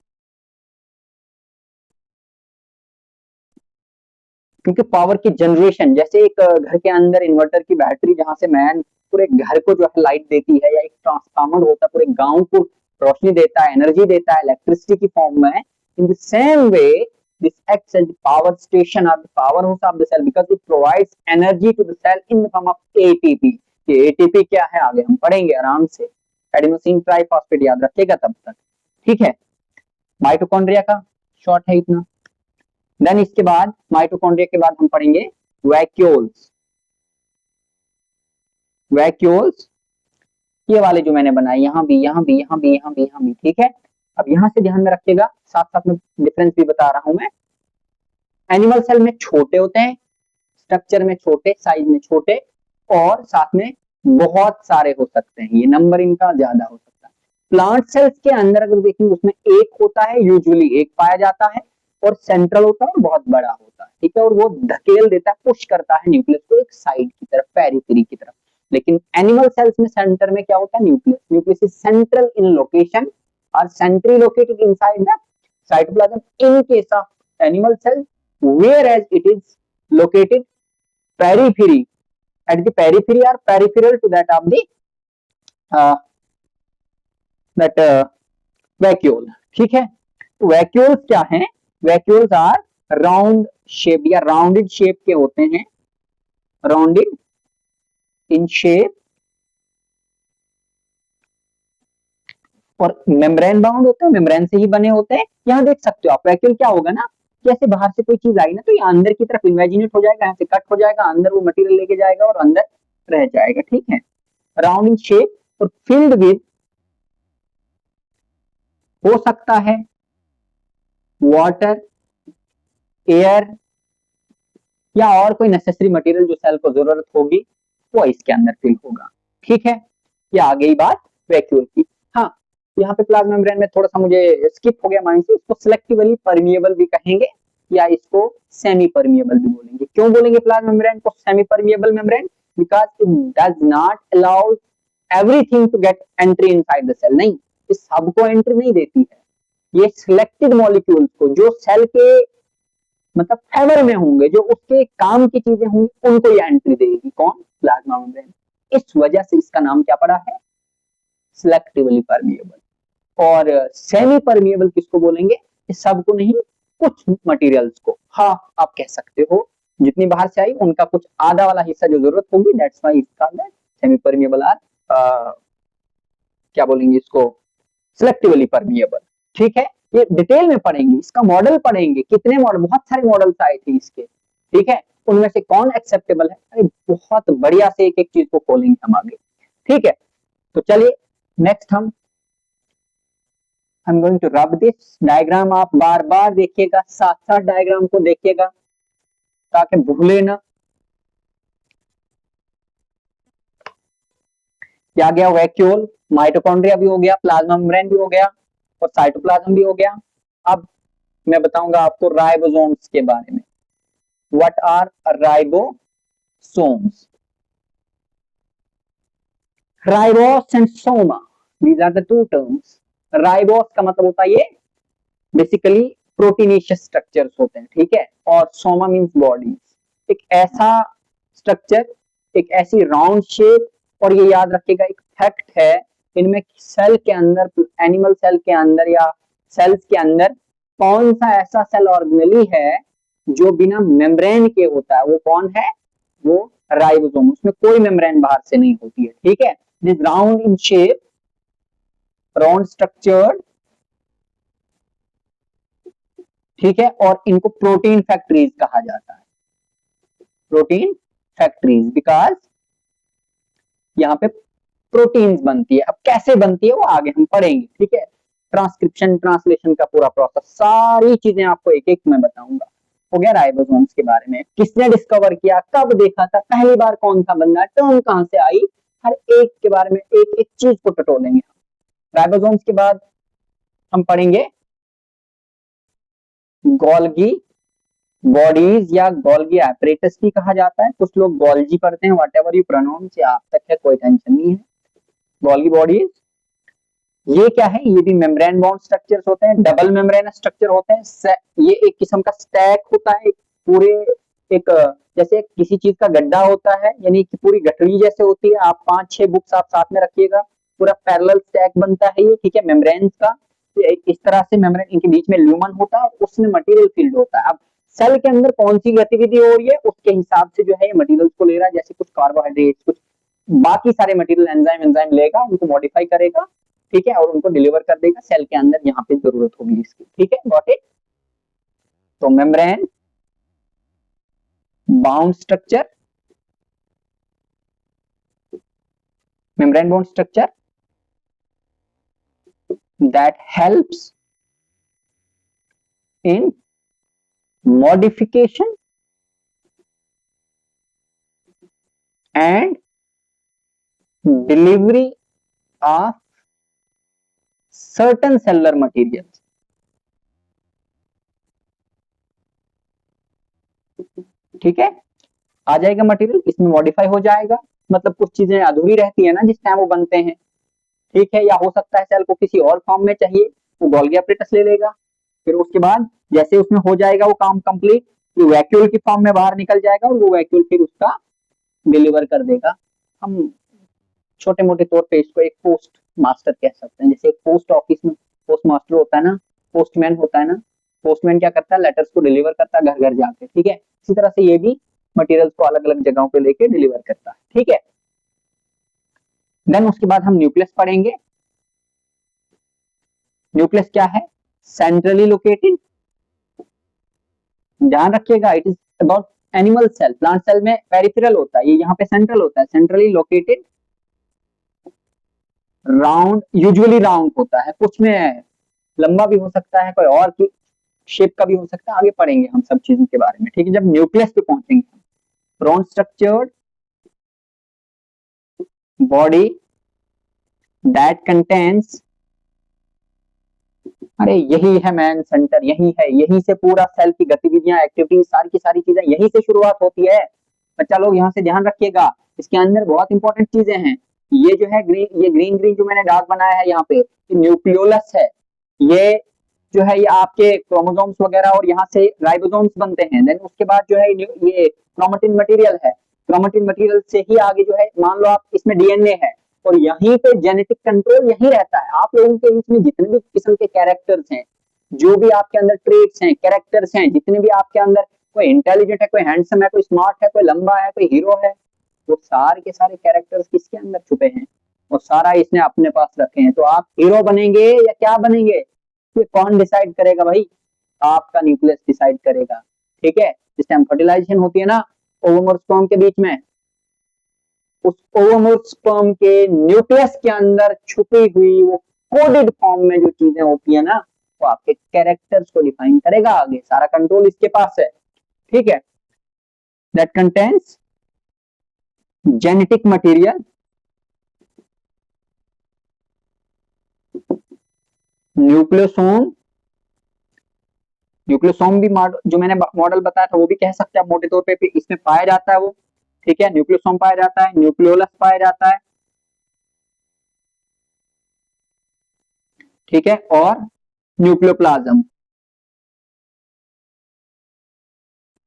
क्योंकि पावर की जनरेशन, जैसे एक घर के अंदर इन्वर्टर की बैटरी जहां से मैन पूरे घर को जो है लाइट देती है, या एक ट्रांसफार्मर होता है पूरे गांव को रोशनी देता है, एनर्जी देता है इलेक्ट्रिसिटी की फॉर्म में. In the same way this acts as the power station or the powerhouse of the cell because it provides energy to the cell in the form of ATP. ये ATP क्या है आगे हम पढ़ेंगे आराम से. एडेनोसिन ट्राइफॉस्फेट याद रखिएगा तब तक, ठीक है. माइटोकॉन्ड्रिया का शॉर्ट है इतना. देन इसके बाद माइटोकॉन्ड्रिया के बाद हम पढ़ेंगे वैक्यूल्स. वैक्यूल्स ये वाले जो मैंने बनाए, यहाँ भी, यहाँ भी, यहाँ भी, यहाँ भी, यहाँ भी, ठीक है. अब यहां से ध्यान में रखिएगा, साथ साथ में डिफरेंस भी बता रहा हूं मैं. एनिमल सेल में छोटे होते हैं, स्ट्रक्चर में छोटे, साइज में छोटे, और साथ में बहुत सारे हो सकते हैं, ये नंबर इनका ज्यादा हो सकता है. प्लांट सेल्स के अंदर अगर देखेंगे उसमें एक होता है, यूजुअली एक पाया जाता है, और सेंट्रल होता है और बहुत बड़ा होता है, ठीक है. और वो धकेल देता है, पुश करता है न्यूक्लियस को एक साइड की तरफ, पेरिफेरी की तरफ. लेकिन एनिमल सेल्स में सेंटर में क्या होता है? Nucleus. Nucleus is central in location or centrally located inside the cytoplasm in case of animal cell, whereas it is located periphery, at the periphery or peripheral to that of the vacuole. ठीक है. वैक्यूल्स क्या हैं? वैक्यूल्स आर राउंड शेप या राउंडेड शेप के होते हैं, राउंडेड इन शेप, और मेम्ब्रेन बाउंड होते हैं, मेम्ब्रेन से ही बने होते हैं. यहाँ देख सकते हो आप वैक्यूल क्या होगा ना, जैसे बाहर से कोई चीज आई ना तो ये अंदर की तरफ इमेजिनेट हो जाएगा, यहाँ से कट हो जाएगा, अंदर वो मटेरियल लेके जाएगा और अंदर रह जाएगा, ठीक है. राउंड इन शेप और फिल्ड विद, हो सकता है वाटर, एयर, या और कोई नेसेसरी मटेरियल जो सेल को जरूरत होगी वो इसके अंदर फिल होगा, ठीक है. ये आ गई बात वैक्यूल की. हाँ, यहाँ पे प्लाज्मा मेम्ब्रेन में थोड़ा सा मुझे स्किप हो गया माइंड से, इसको सिलेक्टिवली परमिएबल भी कहेंगे या इसको सेमी परमिएबल भी बोलेंगे. क्यों बोलेंगे प्लाज्मा मेम्ब्रेन को semi permeable membrane? Because it does not allow everything to get entry inside the cell. नहीं, ये सबको एंट्री नहीं देती है. ये सिलेक्टेड मॉलिक्यूल्स को जो सेल के मतलब फेवर में होंगे, जो उसके काम की चीजें होंगी, उनको ये एंट्री देगी. कौन? Plasma membrane. इस वजह से इसका नाम क्या पड़ा है? Selectively permeable. और सेमी परमिएबल किसको बोलेंगे? इस सबको नहीं, कुछ मटेरियल्स को। हाँ, आप कह सकते हो जितनी बाहर से आई उनका कुछ आधा वाला हिस्सा जो जरूरत होगी, that's why it's called semi permeable or क्या बोलेंगे इसको, सिलेक्टिवली परमिएबल। ठीक है, ये डिटेल में पढ़ेंगे, इसका मॉडल पढ़ेंगे, कितने मॉडल, बहुत सारे मॉडल्स आए थे इसके। ठीक है, उनमें से कौन एक्सेप्टेबल है, अरे बहुत बढ़िया से एक एक चीज को खोलेंगे हम आगे। ठीक है, तो चलिए नेक्स्ट हम I am going to rub this diagram. आप बार बार देखिएगा, साथ साथ डायग्राम को देखिएगा ताकि भूले ना। क्या गया? वैक्यूल, माइटोकॉन्ड्रिया भी हो गया, प्लाज्मा मेम्ब्रेन भी हो गया और साइटोप्लाज्म भी हो गया। अब मैं बताऊंगा आपको राइबोसोम्स के बारे में। What are ribosomes? Ribose and soma, these are the two terms. Ribose का मतलब होता है ये बेसिकली प्रोटीनेशियस स्ट्रक्चर्स होते हैं। ठीक है, और सोमा मींस बॉडीज, एक ऐसा स्ट्रक्चर, एक ऐसी राउंड शेप। और ये याद रखिएगा, एक फैक्ट है, इनमें सेल के अंदर, एनिमल सेल के अंदर या सेल्स के अंदर कौन सा ऐसा सेल ऑर्गेनेली है जो बिना मेम्ब्रेन के होता है? वो कौन है? वो राइबोसोम। उसमें कोई मेम्ब्रेन बाहर से नहीं होती है। ठीक है, this round in shape, round structured. ठीक है, और इनको प्रोटीन फैक्ट्रीज कहा जाता है, प्रोटीन फैक्ट्रीज, बिकॉज यहाँ पे प्रोटीन्स बनती है। अब कैसे बनती है वो आगे हम पढ़ेंगे। ठीक है, ट्रांसक्रिप्शन, ट्रांसलेशन का पूरा प्रोसेस, सारी चीजें आपको एक एक में बताऊंगा। हो गया राइबोसोम्स के बारे में, किसने डिस्कवर किया, कब देखा था, पहली बार कौन सा बंदा, टर्म कहां से आई, हर एक के बारे में एक एक चीज को टटोलेंगे। राइबोसोम्स के बाद हम पढ़ेंगे गोल्गी बॉडीज या गोल्गी एपरेटस भी कहा जाता है। कुछ लोग गोल्जी पढ़ते हैं, व्हाट एवर यू प्रोनाउंस, आप तक है, कोई टेंशन नहीं है। गोल्गी बॉडीज ये क्या है? ये भी मेम्ब्रेन बाउंड स्ट्रक्चर्स होते हैं, डबल मेम्ब्रेन स्ट्रक्चर होते हैं। ये एक किस्म का स्टैक होता है, पूरे एक जैसे किसी चीज का गड्ढा होता है, यानी कि पूरी गठरी जैसे होती है। आप 5-6 बुक्स आप साथ में रखिएगा, पूरा पैरेलल स्टैक बनता है ये। ठीक है, मेम्ब्रेन का इस तरह से मेम्ब्रेन, इनके बीच में ल्यूमन होता है और उसमें मटेरियल फील्ड होता है। अब सेल के अंदर कौन सी गतिविधि हो रही है उसके हिसाब से जो है ये मटेरियल को ले रहा है, जैसे कुछ कार्बोहाइड्रेट, कुछ बाकी सारे मटेरियल, एंजाइम लेगा, उनको मॉडिफाई करेगा। ठीक है, और उनको डिलीवर कर देगा सेल के अंदर जहां पे जरूरत होगी इसकी। ठीक है, गॉट इट। तो membrane bound structure, membrane bound structure that helps in modification and delivery of certain cellular materials। ठीक है, आ जाएगा मटेरियल, इसमें मॉडिफाई हो जाएगा, मतलब कुछ चीजें अधूरी रहती है ना जिस टाइम वो बनते हैं। ठीक है, या हो सकता है सेल को किसी और फॉर्म में चाहिए, वो गोल्गी एपरेटस ले लेगा। फिर उसके बाद जैसे उसमें हो जाएगा वो काम कंप्लीट, ये वैक्यूल की फॉर्म में बाहर निकल जाएगा और वो वैक्यूल फिर उसका डिलीवर कर देगा। हम छोटे मोटे तौर पे इसको एक पोस्ट मास्टर कह सकते हैं। जैसे एक पोस्ट ऑफिस में पोस्ट मास्टर होता है ना, पोस्टमैन होता है ना, पोस्टमैन क्या करता है, लेटर्स को डिलीवर करता है घर घर जाके। ठीक है, इसी तरह से ये भी मटेरियल्स को अलग अलग जगहों पे लेके डिलीवर करता है। ठीक है, देन उसके बाद हम न्यूक्लियस पढ़ेंगे। न्यूक्लियस क्या है? सेंट्रली लोकेटेड, ध्यान रखिएगा, it is about animal cell. Plant cell में पेरिफेरल होता है, ये यहाँ पे सेंट्रल होता है। Centrally located, round, usually round होता है, कुछ में लंबा भी हो सकता है, कोई और की शेप का भी हो सकता है। आगे पढ़ेंगे हम सब चीजों के बारे में। ठीक है, जब न्यूक्लियस पे पहुंचेंगे, round structured body that contains, अरे यही है मैन सेंटर, यही है, यही से पूरा सेल की गतिविधियां, एक्टिविटीज, सारी की सारी चीजें यही से शुरुआत होती है। बच्चा लोग यहाँ से ध्यान रखिएगा, इसके अंदर बहुत इंपॉर्टेंट चीजें हैं। ये जो है ग्रीन, ये ग्रीन ग्रीन जो मैंने डार्क बनाया है यहाँ पे, ये न्यूक्लियोलस है। ये जो है ये आपके क्रोमोसोम्स वगैरह और यहाँ से राइबोसोम्स बनते हैं। देन उसके बाद जो है ये क्रोमेटिन मटेरियल है। क्रोमेटिन मटेरियल से ही आगे जो है, मान लो आप इसमें डीएनए है और यहीं पे जेनेटिक कंट्रोल यहीं रहता है। आप लोगों के बीच में जितने भी किस्म के कैरेक्टर्स हैं, जो भी आपके अंदर ट्रेट्स हैं, कैरेक्टर्स हैं, जितने भी आपके अंदर, कोई इंटेलिजेंट है, कोई हैंडसम है, कोई स्मार्ट है, कोई लंबा है, कोई हीरो है, वो सारे के सारे कैरेक्टर्स किसके अंदर छुपे हैं, वो सारा इसने अपने पास रखे हैं। तो आप हीरो बनेंगे या क्या बनेंगे, ये कौन डिसाइड करेगा भाई, आपका न्यूक्लियस डिसाइड करेगा। ठीक है, जिस टाइम फर्टिलाइजेशन होती है ना ओवम और स्पर्म के बीच में, उस ओवम और स्पर्म के न्यूक्लियस के अंदर छुपी हुई वो कोडेड फॉर्म में जो चीजें होती है ना, वो आपके कैरेक्टर्स को डिफाइन करेगा। आगे सारा कंट्रोल इसके पास है। ठीक है, that contains genetic material nucleosome. Nucleosome भी जो मैंने मॉडल बताया था वो भी कह सकते हैं मोटे तौर पे इसमें पाया जाता है वो। ठीक है, न्यूक्लियोसोम पाया जाता है, न्यूक्लियोलस पाया जाता है। ठीक है, और न्यूक्लियोप्लाज्म।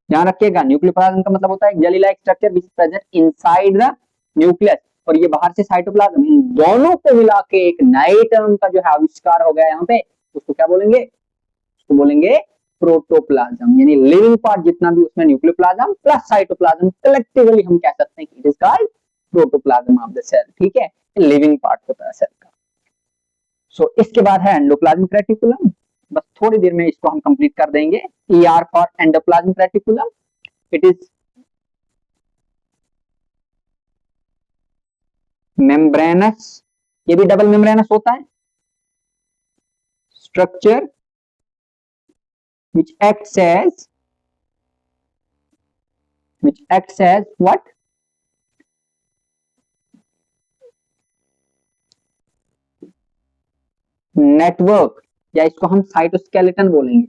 ध्यान रखिएगा, न्यूक्लियोप्लाज्म का मतलब होता है jelly like structure which is present inside the nucleus, और ये बाहर से साइटोप्लाज्म। इन दोनों को मिला के एक नए टर्म का जो है आविष्कार हो गया यहाँ पे, उसको क्या बोलेंगे, उसको बोलेंगे प्रोटोप्लाज्म। यानी लिविंग पार्ट जितना भी उसमें न्यूक्लियोप्लाज्म प्लस साइटोप्लाज्म, कलेक्टिवली हम कह सकते हैं कि it is called protoplasm of the cell. ठीक है, लिविंग पार्ट होता है सेल का। सो इसके बाद है एंडोप्लाज्मिक रेटिकुलम। बस थोड़ी देर में इसको हम कंप्लीट कर देंगे। ER for endoplasmic reticulum, it is membranes, ये भी डबल मेम्ब्रेनस होता है, structure which acts as what, network, या इसको हम साइटोस्केलेटन बोलेंगे।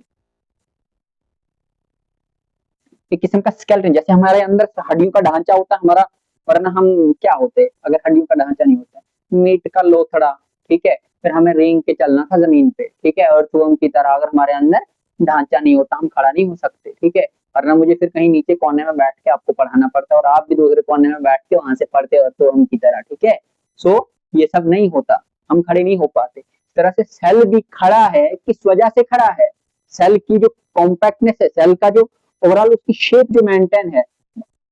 एक किस्म का स्केलेटन, जैसे हमारे अंदर हड्डियों का ढांचा होता है हमारा, वरना हम क्या होते अगर हड्डियों का ढांचा नहीं होता, मीट का लोथड़ा। ठीक है, फिर हमें रेंग के चलना था जमीन पे। ठीक है, अर्थवर्म की तरह अगर हमारे अंदर ढांचा नहीं होता, हम खड़ा नहीं हो सकते। ठीक है, वरना मुझे फिर कहीं नीचे कोने में बैठ के आपको पढ़ाना पड़ता है, और आप भी दूसरे कोने में बैठ के वहां से पढ़ते अर्थवर्म की तरह। ठीक है, सो ये सब नहीं होता, हम खड़े नहीं हो पाते। इस तरह से सेल भी खड़ा है, किस वजह से खड़ा है, सेल की जो कॉम्पैक्टनेस है, सेल का जो ओवरऑल उसकी शेप जो मेंटेन है।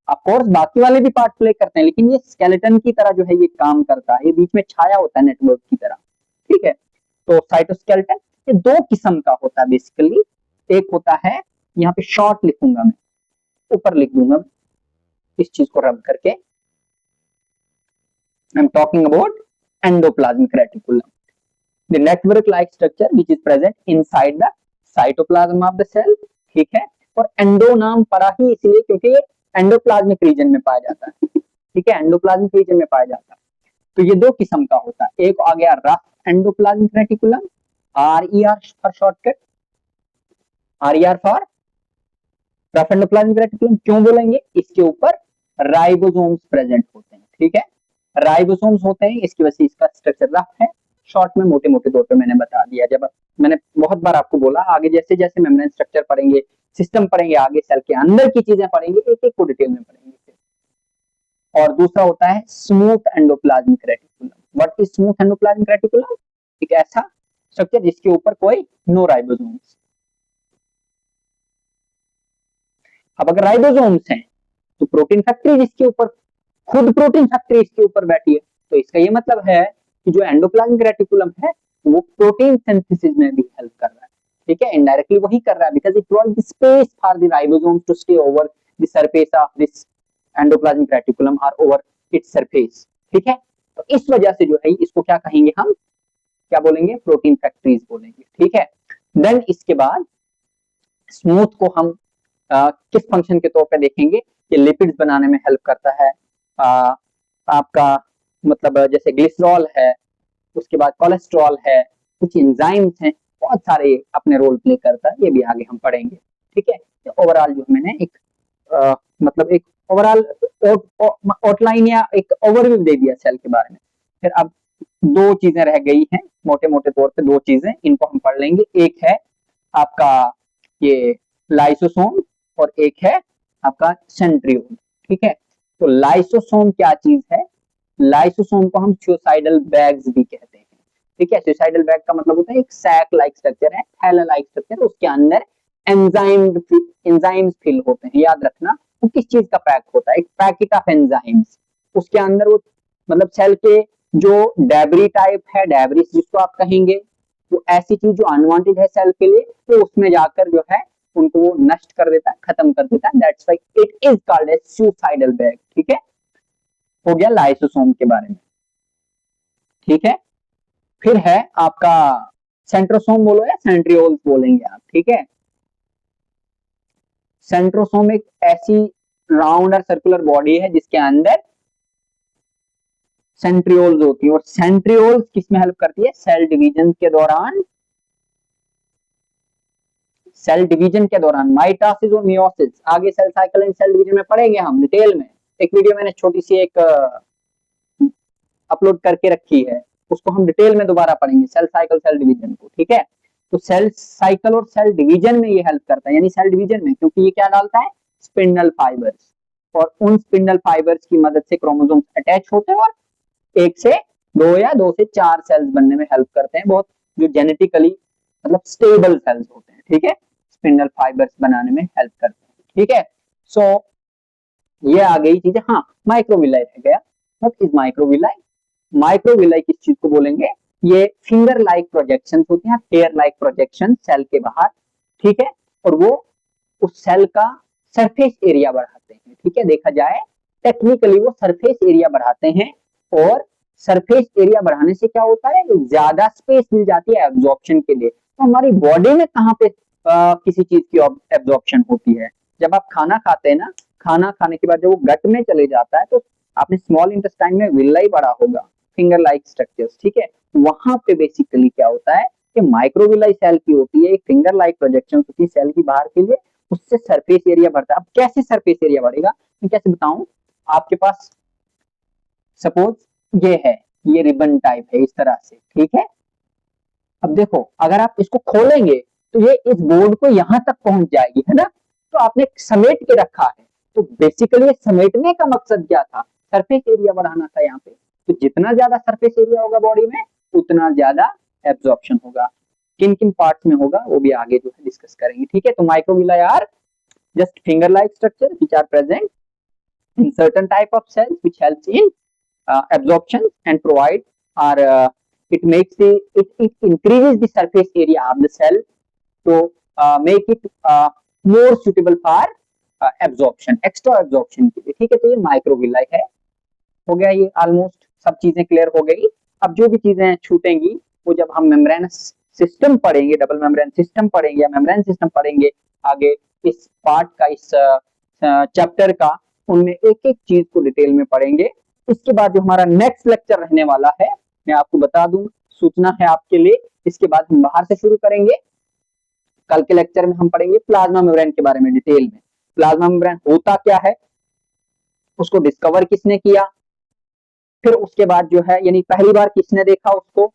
ऑफ कोर्स बाकी वाले भी पार्ट प्ले करते हैं, लेकिन ये स्केलेटन की तरह जो है ये काम करता है, ये बीच में छाया होता है नेटवर्क की तरह। ठीक है, तो साइटोस्केलेटन ये दो किस्म का होता है बेसिकली। एक होता है, यहाँ पे शॉर्ट लिखूंगा मैं, ऊपर लिख दूंगा इस चीज को रब करके, I am talking about endoplasmic reticulum, the network like structure which is present inside the cytoplasm of the cell. ठीक है, और एंडो नाम पड़ा ही इसलिए क्योंकि ये एंडोप्लाज्मिक रीजन में पाया जाता है। ठीक है, एंडोप्लाज्मिक रीजन में पाया जाता है। तो ये दो किस्म का होता है, एक आ गया rough endoplasmic reticulum, RER for shortcut, RER for rough endoplasmic reticulum. क्यों बोलेंगे, इसके ऊपर राइबोसोम्स प्रेजेंट होते हैं। ठीक है, राइबोसोम्स होते हैं, इसकी वजह से इसका स्ट्रक्चर रफ है। शॉर्ट में मोटे मोटे तौर पे मैंने बता दिया, जब मैंने बहुत बार आपको बोला, आगे जैसे जैसे मेम्ब्रेन स्ट्रक्चर पढ़ेंगे, सिस्टम पढ़ेंगे, आगे सेल के अंदर की चीजें पढ़ेंगे, एक एक को डिटेल में पढ़ेंगे। और दूसरा होता है smooth endoplasmic reticulum. What is smooth endoplasmic reticulum, एक ऐसा स्ट्रक्चर जिसके ऊपर कोई नो राइबोसोम्स। अब अगर राइबोसोम्स हैं तो प्रोटीन फैक्ट्री जिसके ऊपर, खुद प्रोटीन फैक्ट्री इसके ऊपर बैठी है, तो इसका ये मतलब है कि जो एंडोप्लाज्मिक रेटिकुलम है वो प्रोटीन सिंथेसिस में भी हेल्प कर रहा है। ठीक है, इनडायरेक्टली वही कर रहा है, because it provides the space for the ribosomes to stay over the surface of this endoplasmic reticulum और ओवर इट्स सरफेस। ठीक है, तो इस वजह से जो है इसको क्या कहेंगे हम, क्या बोलेंगे, प्रोटीन फैक्ट्रीज बोलेंगे। ठीक है, देन इसके बाद स्मूथ को हम किस फंक्शन के तौर पे देखेंगे, कि लिपिड्स बनाने में हेल्प करता है। आपका मतलब जैसे ग्लिसरॉल है, उसके बाद कोलेस्ट्रॉल है, कुछ एंजाइम्स हैं, बहुत सारे अपने रोल प्ले करता है, ये भी आगे हम पढ़ेंगे। ठीक है, ओवरऑल जो मैंने एक मतलब एक ओवरऑल आउटलाइन या एक ओवरव्यू दे दिया सेल के बारे में। फिर अब दो चीजें रह गई हैं, मोटे मोटे तौर पे दो चीजें, इनको हम पढ़ लेंगे। एक है आपका ये लाइसोसोम, और एक है आपका सेंट्रियोल। ठीक है, तो लाइसोसोम क्या चीज है, लाइसोसोम को हम सुसाइडल बैग्स भी कहते हैं। ठीक है, सुसाइडल बैग का मतलब होता है एक सैक लाइक स्ट्रक्चर है, थैला लाइक स्ट्रक्चर, उसके अंदर एंजाइम्स फिल होते हैं। याद रखना वो किस चीज का पैक होता है, एक पैकेट ऑफ एंजाइम्स। उसके अंदर वो मतलब सेल के जो डेब्री टाइप है, डेब्रिस जिसको आप कहेंगे, वो ऐसी चीज जो अनवांटेड है सेल के लिए, तो उसमें जाकर जो है उनको वो नष्ट कर देता है, खत्म कर देता है। That's why it is called as suicidal bag. ठीक है, हो गया लाइसोसोम के बारे में। ठीक है, फिर है आपका सेंट्रोसोम बोलो या सेंट्रियोल्स बोलेंगे आप। ठीक है, सेंट्रोसोम एक ऐसी राउंड और सर्कुलर बॉडी है जिसके अंदर सेंट्रियोल्स होती है, और सेंट्रियोल्स किसमें हेल्प करती है, सेल डिवीजन के दौरान। सेल डिवीजन के दौरान माइटोसिस और मियोसिस, आगे cell cycle and cell division में पढ़ेंगे हम डिटेल में। एक वीडियो मैंने छोटी सी एक अपलोड करके रखी है, उसको हम डिटेल में दोबारा पढ़ेंगे, सेल साइकिल सेल डिवीजन को। ठीक है, तो सेल साइकिल और सेल डिवीजन में ये हेल्प करता है, यानी सेल डिवीजन में, क्योंकि ये क्या डालता है, स्पिंडल फाइबर्स, और उन स्पिंडल फाइबर्स की मदद से क्रोमोसोम्स अटैच होते हैं और एक से दो या दो से चार सेल्स बनने में हेल्प करते हैं, बहुत जो जेनेटिकली मतलब स्टेबल सेल्स होते हैं। ठीक है, स्पिंडल फाइबर्स बनाने में हेल्प करते हैं। ठीक है, सो ये आ गई चीजें। हाँ, माइक्रोविलाई रह गया। What is microvilli? माइक्रोविलाई किस चीज को बोलेंगे, ये फिंगर लाइक प्रोजेक्शन होती हैं, हेयर लाइक प्रोजेक्शन सेल के बाहर। ठीक है, और वो उस सेल का सरफेस एरिया बढ़ाते हैं। ठीक है, देखा जाए टेक्निकली वो सरफेस एरिया बढ़ाते हैं, और सरफेस एरिया बढ़ाने से क्या होता है, ज्यादा स्पेस मिल जाती है एब्जॉर्प्शन के लिए। तो हमारी बॉडी में कहाँ पे किसी चीज की एब्जॉर्प्शन होती है, जब आप खाना खाते हैं ना, खाना खाने के बाद जब वो गट में चले जाता है, तो आपने स्मॉल इंटेस्टाइन में विलाई पढ़ा होगा, फिंगर लाइक स्ट्रक्चर्स। ठीक है, वहां पे बेसिकली क्या होता है कि माइक्रोविलाई सेल की होती है, एक फिंगर लाइक प्रोजेक्शन होती है सेल की बाहर के लिए, उससे सरफेस एरिया बढ़ता है। अब कैसे सरफेस एरिया बढ़ेगा, मैं कैसे बताऊं, आपके पास सपोज ये है, ये रिबन टाइप है इस तरह से। ठीक है, अब देखो अगर आप इसको खोलेंगे तो ये इस बोर्ड को यहां तक पहुंच जाएगी, है ना, तो आपने समेट के रखा है। तो बेसिकली समेटने का मकसद क्या था, सरफेस एरिया बढ़ाना था यहाँ पे। तो जितना ज्यादा सरफेस एरिया होगा बॉडी में, उतना ज्यादा एब्जॉर्प्शन होगा। किन किन पार्ट्स में होगा वो भी आगे जो है डिस्कस करेंगे। ठीक है, तो microvilli are just finger like structure which are present in certain type of cells which helps in absorption and provide or it makes it increases the surface area of the cell to make it more suitable for absorption, extra absorption के लिए। ठीक है, तो ये माइक्रोविलाई है। हो गया, ये ऑलमोस्ट सब चीजें क्लियर हो गई। अब जो भी चीजें छूटेंगी वो जब हम मेम्ब्रेनस सिस्टम पढ़ेंगे, डबल मेम्ब्रेन सिस्टम पढ़ेंगे या मेम्ब्रेन सिस्टम पढ़ेंगे आगे इस पार्ट का, इस चैप्टर का, उनमें एक एक चीज को डिटेल में पढ़ेंगे। इसके बाद जो हमारा नेक्स्ट लेक्चर रहने वाला है, मैं आपको बता दूं, सूचना है आपके लिए, इसके बाद हम बाहर से शुरू करेंगे। कल के लेक्चर में हम पढ़ेंगे प्लाज्मा मेम्ब्रेन के बारे में डिटेल में। प्लाज्मा मेम्ब्रेन होता क्या है, उसको डिस्कवर किसने किया, फिर उसके बाद जो है यानी पहली बार किसने देखा उसको,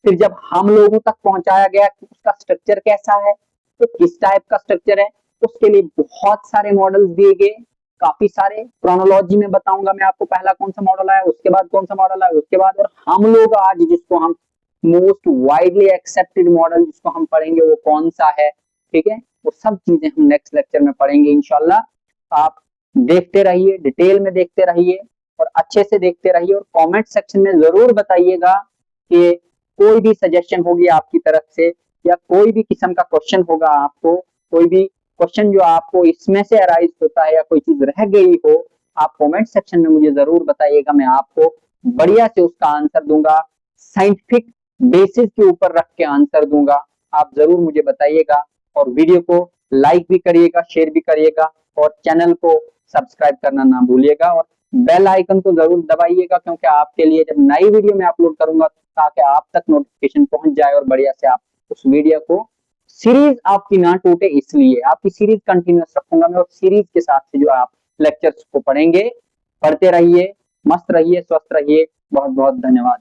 फिर जब हम लोगों तक पहुंचाया गया कि उसका स्ट्रक्चर कैसा है, तो किस टाइप का स्ट्रक्चर है, उसके लिए बहुत सारे मॉडल्स दिए गए, काफी सारे। क्रोनोलॉजी में बताऊंगा मैं आपको, पहला कौन सा मॉडल आया, उसके बाद कौन सा मॉडल आया, उसके बाद, और हम लोग आज जिसको हम मोस्ट वाइडली एक्सेप्टेड मॉडल जिसको हम पढ़ेंगे वो कौन सा है। ठीक है, वो सब चीजें हम नेक्स्ट लेक्चर में पढ़ेंगे इंशाल्लाह। आप देखते रहिए, डिटेल में देखते रहिए और अच्छे से देखते रहिए, और कमेंट सेक्शन में जरूर बताइएगा कि कोई भी सजेशन होगी आपकी तरफ से, या कोई भी किस्म का क्वेश्चन होगा आपको, कोई भी क्वेश्चन जो आपको इसमें से अराइज होता है या कोई चीज रह गई हो, आप कमेंट सेक्शन में मुझे जरूर बताइएगा। मैं आपको बढ़िया से उसका आंसर दूंगा, साइंटिफिक बेसिस के ऊपर रख के आंसर दूंगा। आप जरूर मुझे बताइएगा, और वीडियो को लाइक भी करिएगा, शेयर भी करिएगा, और चैनल को सब्सक्राइब करना ना भूलिएगा, और बेल आइकन को जरूर दबाइएगा, क्योंकि आपके लिए जब नई वीडियो मैं अपलोड करूंगा ताकि आप तक नोटिफिकेशन पहुंच जाए, और बढ़िया से आप उस वीडियो को, सीरीज आपकी ना टूटे इसलिए आपकी सीरीज कंटिन्यूअस रखूंगा मैं, और सीरीज के साथ से जो आप लेक्चर्स को पढ़ेंगे, पढ़ते रहिए, मस्त रहिए, स्वस्थ रहिए। बहुत बहुत धन्यवाद।